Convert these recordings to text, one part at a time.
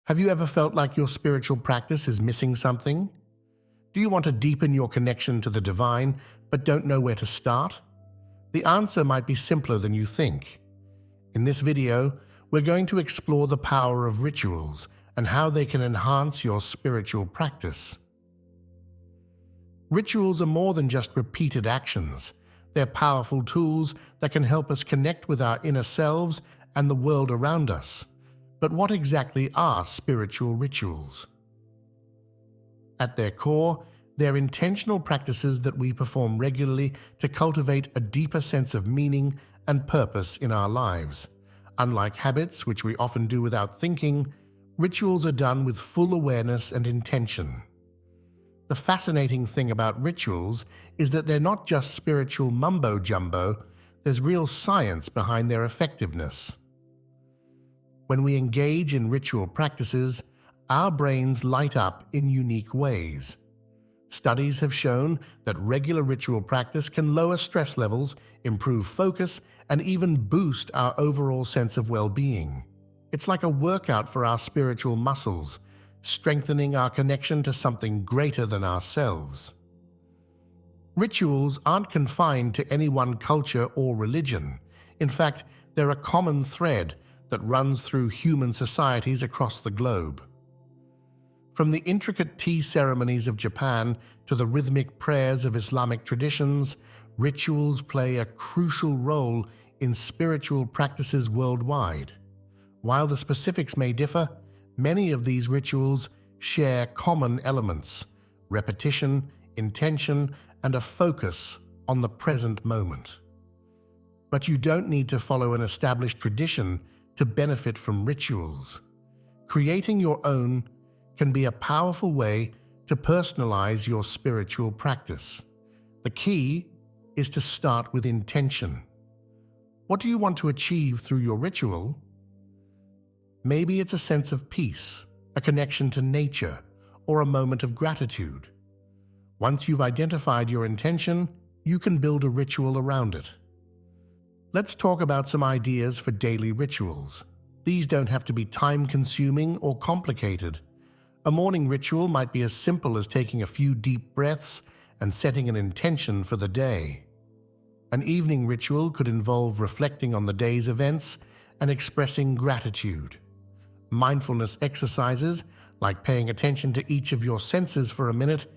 Have you ever felt like your spiritual practice is missing something? Do you want to deepen your connection to the divine but don't know where to start? The answer might be simpler than you think. In this video, we're going to explore the power of rituals and how they can enhance your spiritual practice. Rituals are more than just repeated actions. They're powerful tools that can help us connect with our inner selves and the world around us. But what exactly are spiritual rituals? At their core, they're intentional practices that we perform regularly to cultivate a deeper sense of meaning and purpose in our lives. Unlike habits, which we often do without thinking, rituals are done with full awareness and intention. The fascinating thing about rituals is that they're not just spiritual mumbo-jumbo, there's real science behind their effectiveness. When we engage in ritual practices, our brains light up in unique ways. Studies have shown that regular ritual practice can lower stress levels, improve focus, and even boost our overall sense of well-being. It's like a workout for our spiritual muscles, strengthening our connection to something greater than ourselves. Rituals aren't confined to any one culture or religion. In fact, they're a common thread that runs through human societies across the globe. From the intricate tea ceremonies of Japan to the rhythmic prayers of Islamic traditions, rituals play a crucial role in spiritual practices worldwide. While the specifics may differ, many of these rituals share common elements: repetition, intention, and a focus on the present moment. But you don't need to follow an established tradition to benefit from rituals. Creating your own can be a powerful way to personalize your spiritual practice. The key is to start with intention. What do you want to achieve through your ritual? Maybe it's a sense of peace, a connection to nature, or a moment of gratitude. Once you've identified your intention, you can build a ritual around it. Let's talk about some ideas for daily rituals. These don't have to be time-consuming or complicated. A morning ritual might be as simple as taking a few deep breaths and setting an intention for the day. An evening ritual could involve reflecting on the day's events and expressing gratitude. Mindfulness exercises, like paying attention to each of your senses for a minute,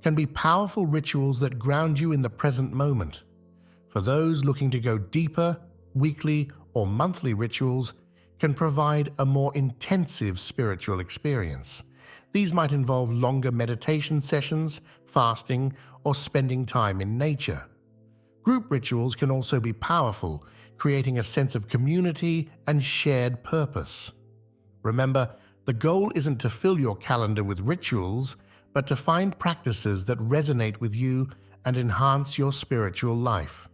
can be powerful rituals that ground you in the present moment. For those looking to go deeper, weekly or monthly rituals can provide a more intensive spiritual experience. These might involve longer meditation sessions, fasting, or spending time in nature. Group rituals can also be powerful, creating a sense of community and shared purpose. Remember, the goal isn't to fill your calendar with rituals, but to find practices that resonate with you and enhance your spiritual life.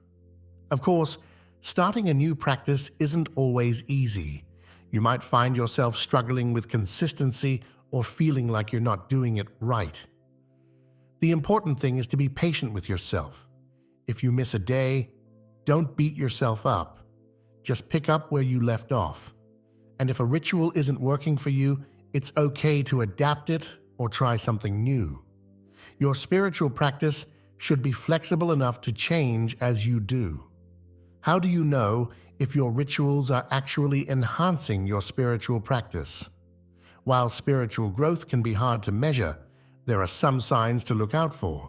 Of course, starting a new practice isn't always easy. You might find yourself struggling with consistency or feeling like you're not doing it right. The important thing is to be patient with yourself. If you miss a day, don't beat yourself up. Just pick up where you left off. And if a ritual isn't working for you, it's okay to adapt it or try something new. Your spiritual practice should be flexible enough to change as you do. How do you know if your rituals are actually enhancing your spiritual practice? While spiritual growth can be hard to measure, there are some signs to look out for.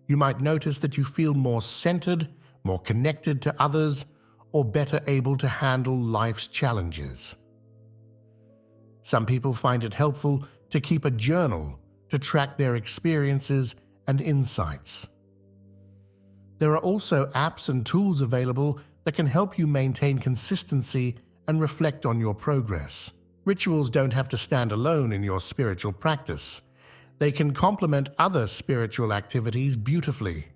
You might notice that you feel more centered, more connected to others, or better able to handle life's challenges. Some people find it helpful to keep a journal to track their experiences and insights. There are also apps and tools available that can help you maintain consistency and reflect on your progress. Rituals don't have to stand alone in your spiritual practice. They can complement other spiritual activities beautifully.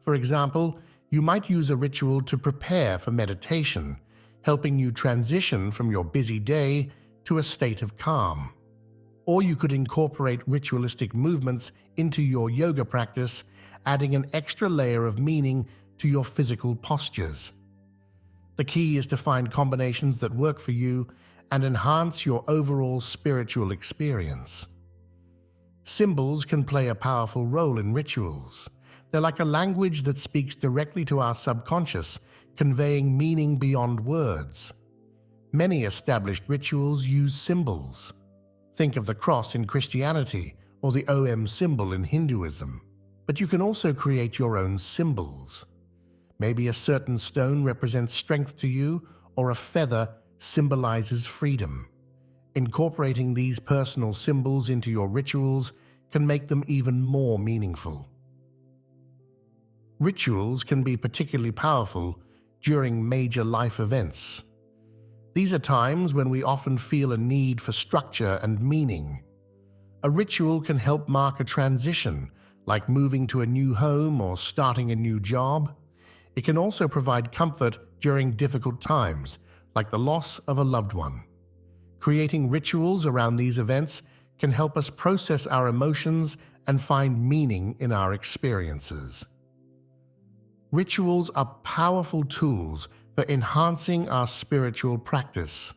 For example, you might use a ritual to prepare for meditation, helping you transition from your busy day to a state of calm. Or you could incorporate ritualistic movements into your yoga practice, adding an extra layer of meaning to your physical postures. The key is to find combinations that work for you and enhance your overall spiritual experience. Symbols can play a powerful role in rituals. They're like a language that speaks directly to our subconscious, conveying meaning beyond words. Many established rituals use symbols. Think of the cross in Christianity or the Om symbol in Hinduism. But you can also create your own symbols. Maybe a certain stone represents strength to you, or a feather symbolizes freedom. Incorporating these personal symbols into your rituals can make them even more meaningful. Rituals can be particularly powerful during major life events. These are times when we often feel a need for structure and meaning. A ritual can help mark a transition, like moving to a new home or starting a new job. It can also provide comfort during difficult times, like the loss of a loved one. Creating rituals around these events can help us process our emotions and find meaning in our experiences. Rituals are powerful tools for enhancing our spiritual practice.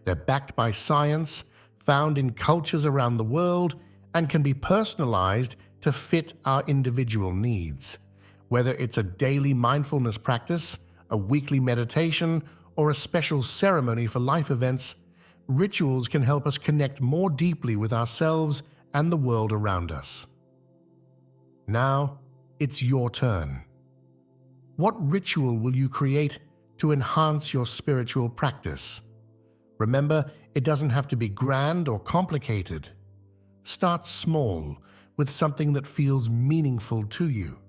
They're backed by science, found in cultures around the world, and can be personalized to fit our individual needs. Whether it's a daily mindfulness practice, a weekly meditation, or a special ceremony for life events, rituals can help us connect more deeply with ourselves and the world around us. Now, it's your turn. What ritual will you create to enhance your spiritual practice? Remember, it doesn't have to be grand or complicated. Start small, with something that feels meaningful to you.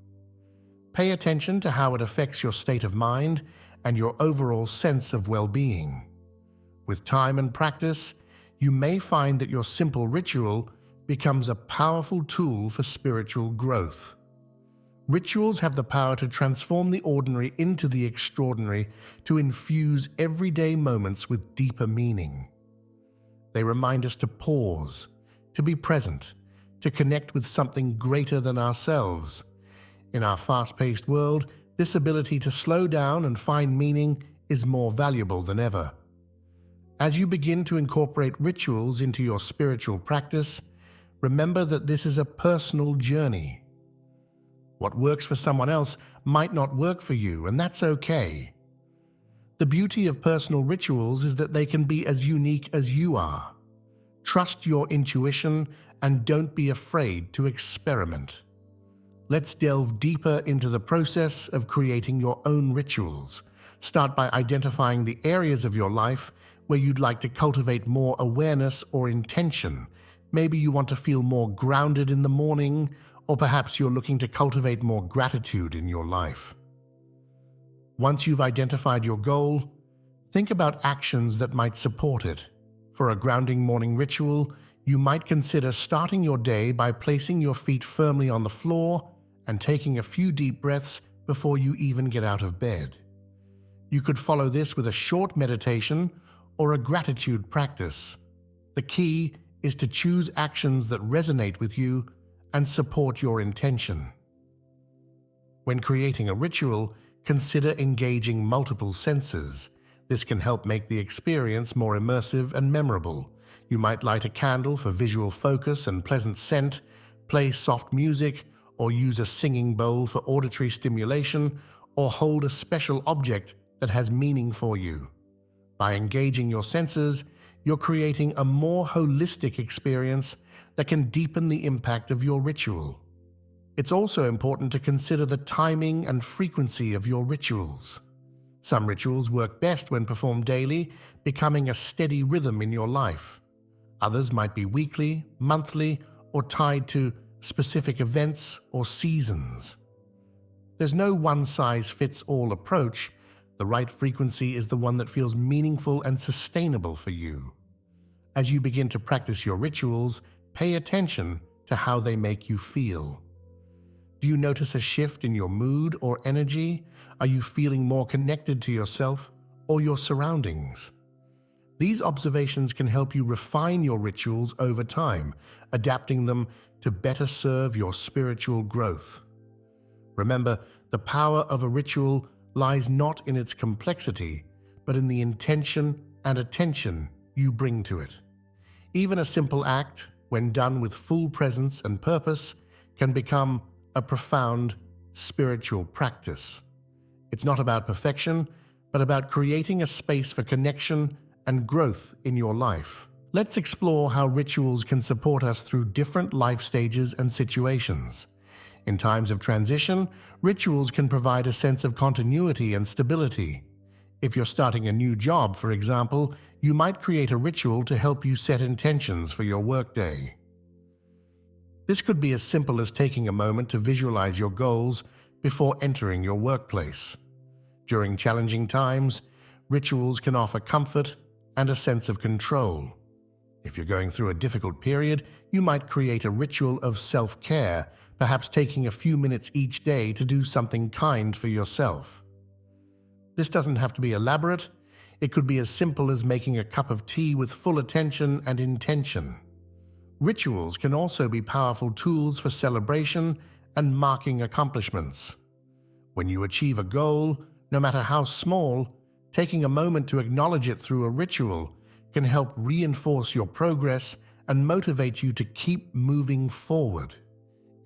Pay attention to how it affects your state of mind and your overall sense of well-being. With time and practice, you may find that your simple ritual becomes a powerful tool for spiritual growth. Rituals have the power to transform the ordinary into the extraordinary, to infuse everyday moments with deeper meaning. They remind us to pause, to be present, to connect with something greater than ourselves. In our fast-paced world, this ability to slow down and find meaning is more valuable than ever. As you begin to incorporate rituals into your spiritual practice, remember that this is a personal journey. What works for someone else might not work for you, and that's okay. The beauty of personal rituals is that they can be as unique as you are. Trust your intuition and don't be afraid to experiment. Let's delve deeper into the process of creating your own rituals. Start by identifying the areas of your life where you'd like to cultivate more awareness or intention. Maybe you want to feel more grounded in the morning, or perhaps you're looking to cultivate more gratitude in your life. Once you've identified your goal, think about actions that might support it. For a grounding morning ritual, you might consider starting your day by placing your feet firmly on the floor and taking a few deep breaths before you even get out of bed. You could follow this with a short meditation or a gratitude practice. The key is to choose actions that resonate with you and support your intention. When creating a ritual, consider engaging multiple senses. This can help make the experience more immersive and memorable. You might light a candle for visual focus and pleasant scent, play soft music, or use a singing bowl for auditory stimulation, or hold a special object that has meaning for you. By engaging your senses, you're creating a more holistic experience that can deepen the impact of your ritual. It's also important to consider the timing and frequency of your rituals. Some rituals work best when performed daily, becoming a steady rhythm in your life. Others might be weekly, monthly, or tied to specific events or seasons. There's no one-size-fits-all approach. The right frequency is the one that feels meaningful and sustainable for you. As you begin to practice your rituals, pay attention to how they make you feel. Do you notice a shift in your mood or energy? Are you feeling more connected to yourself or your surroundings? These observations can help you refine your rituals over time, adapting them to better serve your spiritual growth. Remember, the power of a ritual lies not in its complexity, but in the intention and attention you bring to it. Even a simple act, when done with full presence and purpose, can become a profound spiritual practice. It's not about perfection, but about creating a space for connection and growth in your life. Let's explore how rituals can support us through different life stages and situations. In times of transition, rituals can provide a sense of continuity and stability. If you're starting a new job, for example, you might create a ritual to help you set intentions for your workday. This could be as simple as taking a moment to visualize your goals before entering your workplace. During challenging times, rituals can offer comfort and a sense of control. If you're going through a difficult period, you might create a ritual of self-care, perhaps taking a few minutes each day to do something kind for yourself. This doesn't have to be elaborate. It could be as simple as making a cup of tea with full attention and intention. Rituals can also be powerful tools for celebration and marking accomplishments. When you achieve a goal, no matter how small, taking a moment to acknowledge it through a ritual can help reinforce your progress and motivate you to keep moving forward.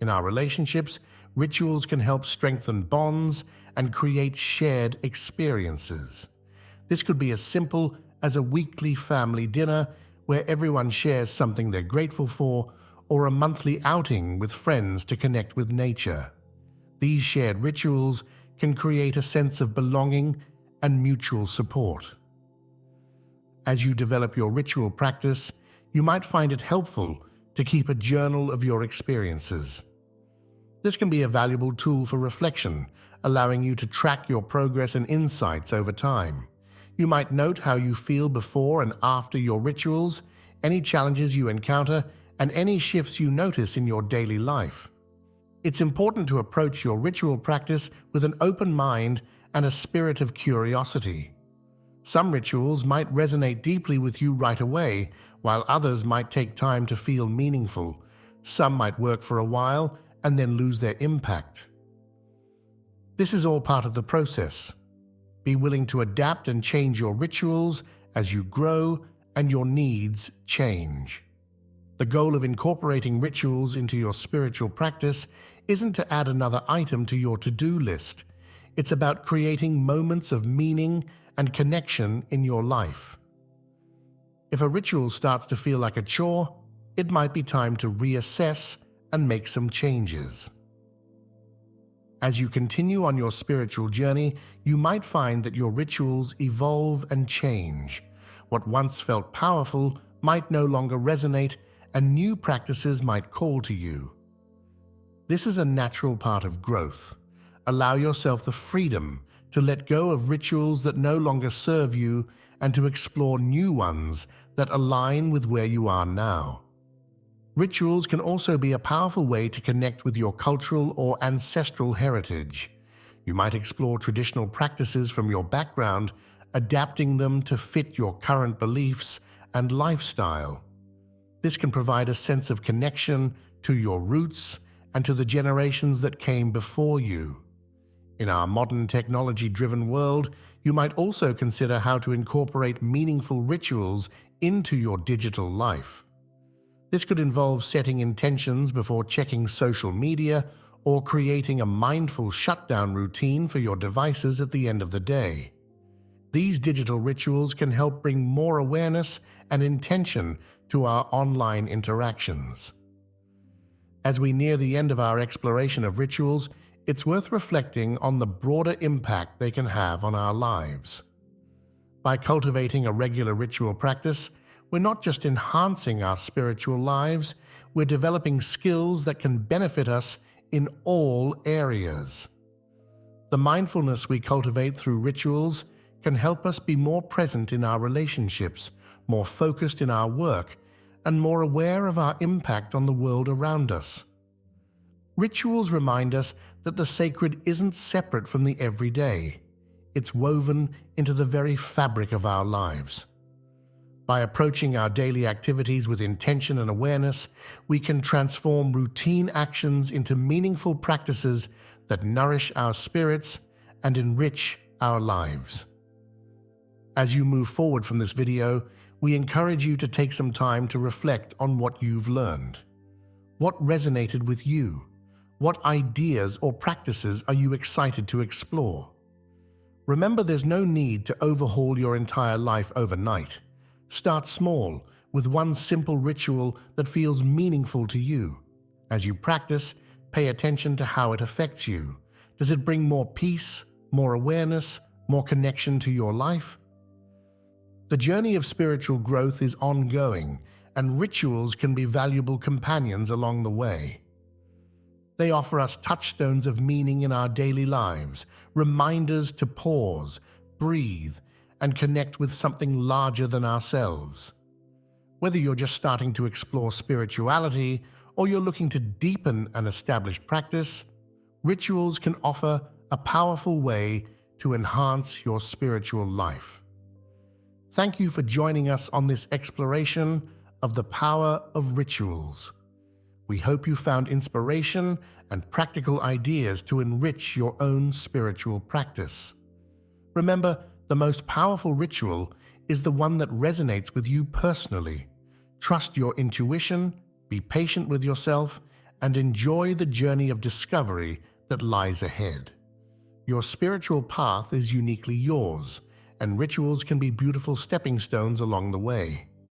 In our relationships, rituals can help strengthen bonds and create shared experiences. This could be as simple as a weekly family dinner where everyone shares something they're grateful for, or a monthly outing with friends to connect with nature. These shared rituals can create a sense of belonging and mutual support. As you develop your ritual practice, you might find it helpful to keep a journal of your experiences. This can be a valuable tool for reflection, allowing you to track your progress and insights over time. You might note how you feel before and after your rituals, any challenges you encounter, and any shifts you notice in your daily life. It's important to approach your ritual practice with an open mind and a spirit of curiosity. Some rituals might resonate deeply with you right away, while others might take time to feel meaningful. Some might work for a while and then lose their impact. This is all part of the process. Be willing to adapt and change your rituals as you grow and your needs change. The goal of incorporating rituals into your spiritual practice isn't to add another item to your to-do list. It's about creating moments of meaning and connection in your life. If a ritual starts to feel like a chore, it might be time to reassess and make some changes. As you continue on your spiritual journey, you might find that your rituals evolve and change. What once felt powerful might no longer resonate, and new practices might call to you. This is a natural part of growth. Allow yourself the freedom to let go of rituals that no longer serve you and to explore new ones that align with where you are now. Rituals can also be a powerful way to connect with your cultural or ancestral heritage. You might explore traditional practices from your background, adapting them to fit your current beliefs and lifestyle. This can provide a sense of connection to your roots and to the generations that came before you. In our modern technology-driven world, you might also consider how to incorporate meaningful rituals into your digital life. This could involve setting intentions before checking social media or creating a mindful shutdown routine for your devices at the end of the day. These digital rituals can help bring more awareness and intention to our online interactions. As we near the end of our exploration of rituals, it's worth reflecting on the broader impact they can have on our lives. By cultivating a regular ritual practice, we're not just enhancing our spiritual lives, we're developing skills that can benefit us in all areas. The mindfulness we cultivate through rituals can help us be more present in our relationships, more focused in our work, and more aware of our impact on the world around us. Rituals remind us that the sacred isn't separate from the everyday. It's woven into the very fabric of our lives. By approaching our daily activities with intention and awareness, we can transform routine actions into meaningful practices that nourish our spirits and enrich our lives. As you move forward from this video, we encourage you to take some time to reflect on what you've learned. What resonated with you? What ideas or practices are you excited to explore? Remember, there's no need to overhaul your entire life overnight. Start small, with one simple ritual that feels meaningful to you. As you practice, pay attention to how it affects you. Does it bring more peace, more awareness, more connection to your life? The journey of spiritual growth is ongoing, and rituals can be valuable companions along the way. They offer us touchstones of meaning in our daily lives, reminders to pause, breathe, and connect with something larger than ourselves. Whether you're just starting to explore spirituality or you're looking to deepen an established practice, rituals can offer a powerful way to enhance your spiritual life. Thank you for joining us on this exploration of the power of rituals. We hope you found inspiration and practical ideas to enrich your own spiritual practice. Remember, the most powerful ritual is the one that resonates with you personally. Trust your intuition, be patient with yourself, and enjoy the journey of discovery that lies ahead. Your spiritual path is uniquely yours, and rituals can be beautiful stepping stones along the way.